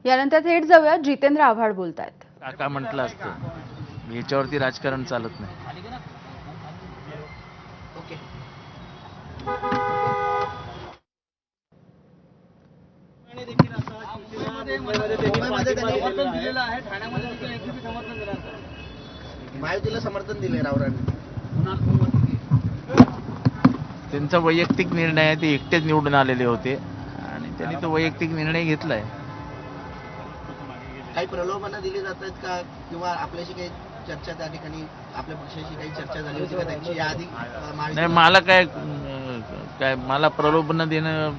यानंतर थेट जाऊया, जितेंद्र आव्हाड बोलतायत. काका म्हटलं असतं याच्यावरती राजकारण चालत नाही. महायुतीला समर्थन दिले रावरांनी. त्यांचा वैयक्तिक निर्णय आहे, ते एकटेच निवडून आलेले होते आणि त्यांनी तो वैयक्तिक निर्णय घेतलाय. काही प्रलोभनं दिली जात आहेत का, किंवा आपल्याशी काही चर्चा त्या ठिकाणी आपल्या पक्षाशी काही चर्चा झाली होती का त्यांची याआधी? नाही, मला काय काय मला प्रलोभन देणं,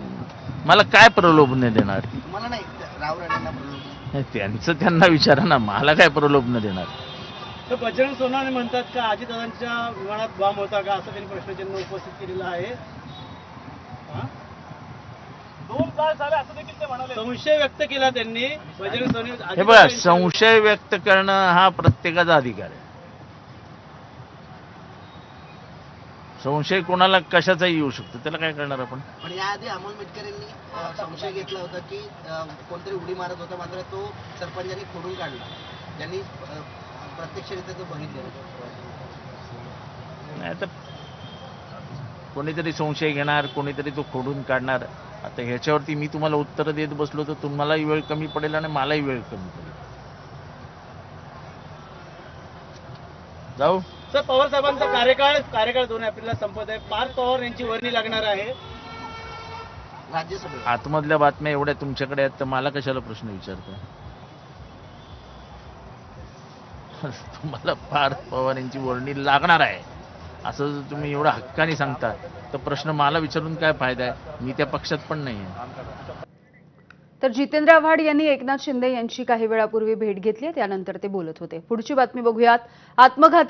मला काय प्रलोभन देणार? तुम्हाला नाही, रावरांना प्रलोभन. त्यांचं त्यांना विचारा ना, मला काय प्रलोभन देणार? तर बजरंग सोनवणे म्हणतात का अजितदादांच्या विमानात बॉम्ब होता का, असं त्यांनी प्रश्नचिन्ह उपस्थित केलेलं आहे. असं देखील ते म्हणाले. संशय व्यक्त केला त्यांनी. बजरंग सोनवणे हे बघा, संशय व्यक्त करणं हा प्रत्येकाचा अधिकार आहे. संशय कोणाला कशाचाही येऊ शकतो, त्याला काय करणार आपण? पण याआधी अमोल मिटकर यांनी संशय घेतला होता की कोणतरी उडी मारत होता, मात्र तो सरपंचांनी खोडून काढला. त्यांनी प्रत्यक्षरित्या तो बघितलेला. नाही तर कोणीतरी संशय घेणार, कोणीतरी तो खोडून काढणार. आता ह्याच्यावरती मी तुम्हाला उत्तर देत बसलो तर तुम्हालाही वेळ कमी पडेल आणि मलाही वेळ कमी पडेल. जाऊ. सर, पवार साहेबांचा कार्यकाळ 2 एप्रिलला संपत आहे. पार्थ पवार यांची वर्णी लागणार आहे राज्यसभेत. आतमधल्या बातम्या एवढ्या तुमच्याकडे आहेत तर मला कशाला प्रश्न विचारताय? तुम्हाला पार्थ पवार यांची वर्णी लागणार आहे असं जर तुम्ही एवढा हक्काने सांगता तर प्रश्न मला विचारून काय फायदा आहे? मी त्या पक्षात पण नाही आहे. तर जितेंद्र आव्हाड यांनी एकनाथ शिंदे यांची काही वेळापूर्वी भेट घेतली, त्यानंतर ते बोलत होते. पुढची बातमी बघूयात. आत्मघाती